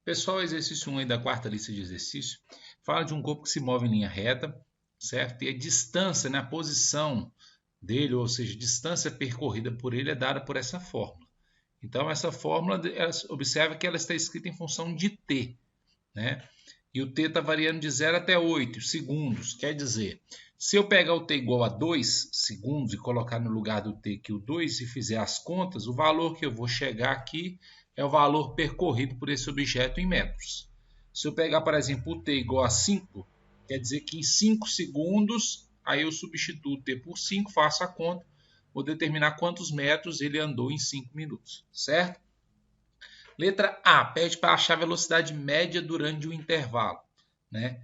Pessoal, exercício 1 aí da quarta lista de exercício fala de um corpo que se move em linha reta, certo? E a distância, né, a posição dele, ou seja, a distância percorrida por ele é dada por essa fórmula. Então, essa fórmula, observa que ela está escrita em função de t, né? E o t está variando de 0 até 8 segundos. Quer dizer, se eu pegar o t igual a 2 segundos e colocar no lugar do t aqui o 2 e fizer as contas, o valor que eu vou chegar aqui é o valor percorrido por esse objeto em metros. Se eu pegar, por exemplo, o t igual a 5, quer dizer que em 5 segundos, aí eu substituo o t por 5, faço a conta, vou determinar quantos metros ele andou em 5 minutos, certo? Letra A, pede para achar a velocidade média durante o intervalo, né?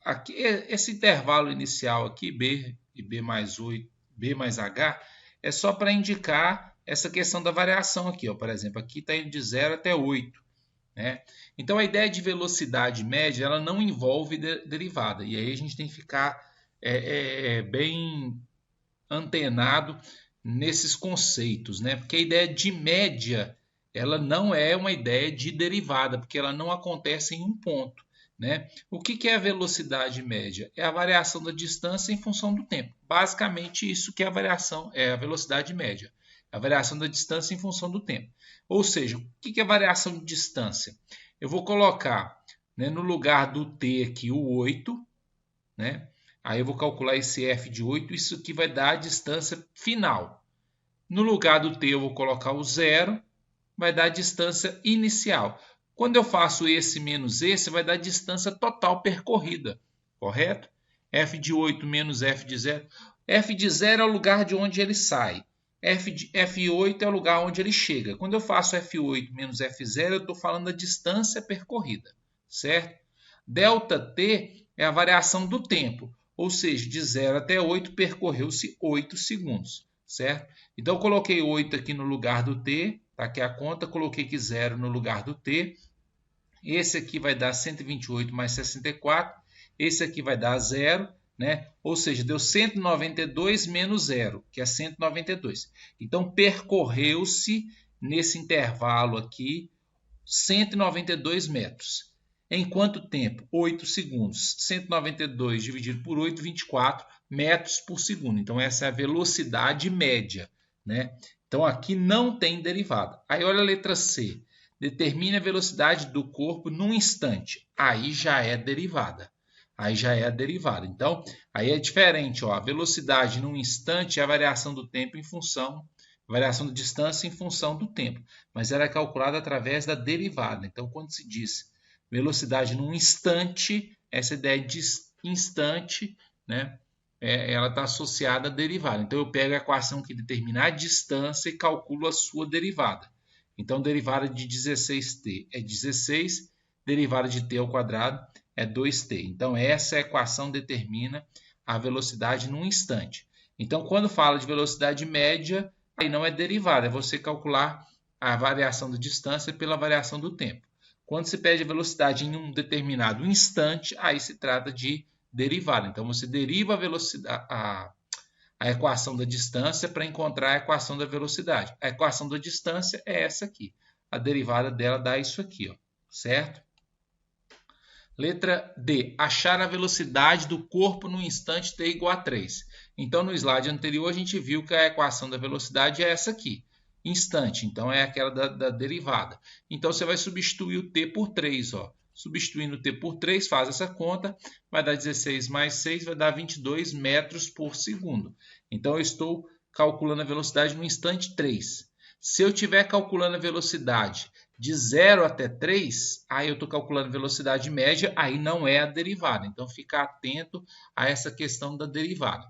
Aqui, esse intervalo inicial aqui, B e B mais 8, B mais H, é só para indicar essa questão da variação aqui, ó. Por exemplo, aqui está indo de 0 até 8. Né? Então, a ideia de velocidade média ela não envolve derivada. E aí a gente tem que ficar bem antenado nesses conceitos, né? Porque a ideia de média ela não é uma ideia de derivada, porque ela não acontece em um ponto. Né? O que é a velocidade média? É a variação da distância em função do tempo. Basicamente, isso que é a variação, é a velocidade média. A variação da distância em função do tempo. Ou seja, o que é variação de distância? Eu vou colocar, né, no lugar do t aqui o 8, né? Aí eu vou calcular esse f de 8, isso aqui vai dar a distância final. No lugar do t eu vou colocar o 0, vai dar a distância inicial. Quando eu faço esse menos esse, vai dar a distância total percorrida, correto? F de 8 menos F de 0. F de 0 é o lugar de onde ele sai. F8 é o lugar onde ele chega. Quando eu faço F8 menos F0, eu estou falando da distância percorrida, certo? Δt é a variação do tempo, ou seja, de 0 até 8 percorreu-se 8 segundos, certo? Então, eu coloquei 8 aqui no lugar do t, tá aqui a conta, coloquei aqui 0 no lugar do t. Esse aqui vai dar 128 mais 64, esse aqui vai dar 0, né? Ou seja, deu 192 menos 0, que é 192. Então, percorreu-se nesse intervalo aqui 192 metros. Em quanto tempo? 8 segundos. 192 dividido por 8, 24 metros por segundo. Então, essa é a velocidade média, né? Então, aqui não tem derivada. Aí, olha a letra C. Determine a velocidade do corpo num instante. Aí já é derivada. Aí já é a derivada. Então, aí é diferente. Ó. A velocidade num instante é a variação do tempo em função, variação da distância em função do tempo. Mas ela é calculada através da derivada. Então, quando se diz velocidade num instante, essa ideia de instante, né, ela está associada à derivada. Então, eu pego a equação que determina a distância e calculo a sua derivada. Então, derivada de 16t é 16, derivada de t ao quadrado é 2t. Então, essa equação determina a velocidade num instante. Então, quando fala de velocidade média, aí não é derivada, é você calcular a variação da distância pela variação do tempo. Quando se pede a velocidade em um determinado instante, aí se trata de derivada. Então, você deriva a velocidade, a equação da distância para encontrar a equação da velocidade. A equação da distância é essa aqui. A derivada dela dá isso aqui, ó, certo? Letra D. Achar a velocidade do corpo no instante t igual a 3. Então, no slide anterior, a gente viu que a equação da velocidade é essa aqui. Instante, então é aquela da derivada. Então, você vai substituir o t por 3, ó. Substituindo o t por 3, faz essa conta, vai dar 16 mais 6, vai dar 22 metros por segundo. Então, eu estou calculando a velocidade no instante 3. Se eu estiver calculando a velocidade de 0 até 3, aí eu estou calculando a velocidade média, aí não é a derivada. Então, fica atento a essa questão da derivada.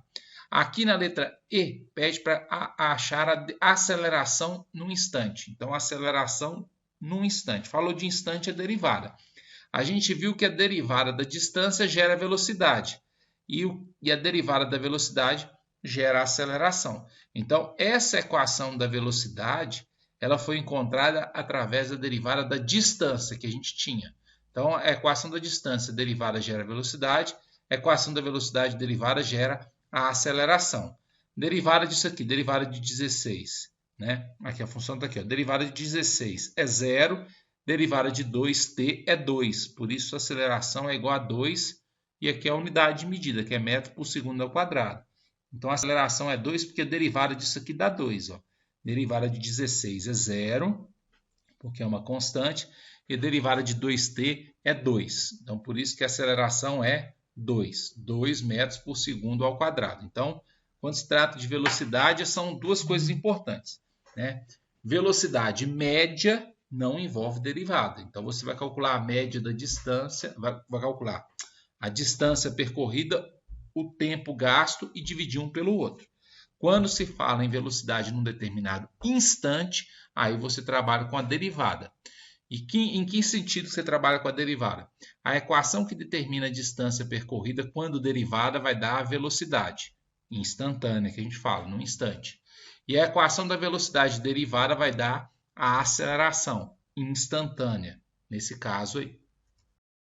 Aqui na letra E, pede para achar a aceleração no instante. Então, aceleração no instante. Falou de instante, é derivada. A gente viu que a derivada da distância gera velocidade e a derivada da velocidade gera aceleração. Então, essa equação da velocidade ela foi encontrada através da derivada da distância que a gente tinha. Então, a equação da distância derivada gera velocidade, a equação da velocidade derivada gera a aceleração. Derivada disso aqui, derivada de 16. Né? Aqui a função está aqui, ó. Derivada de 16 é 0, derivada de 2t é 2, por isso a aceleração é igual a 2, e aqui é a unidade de medida, que é metro por segundo ao quadrado. Então a aceleração é 2, porque a derivada disso aqui dá 2. Ó. Derivada de 16 é 0, porque é uma constante, e a derivada de 2t é 2. Então por isso que a aceleração é 2 metros por segundo ao quadrado. Então, quando se trata de velocidade, são duas coisas importantes, né? Velocidade média não envolve derivada. Então, você vai calcular a média da distância, vai calcular a distância percorrida, o tempo gasto e dividir um pelo outro. Quando se fala em velocidade num determinado instante, aí você trabalha com a derivada. E em que sentido você trabalha com a derivada? A equação que determina a distância percorrida, quando derivada, vai dar a velocidade instantânea, que a gente fala, no instante. E a equação da velocidade derivada vai dar a aceleração instantânea, nesse caso aí.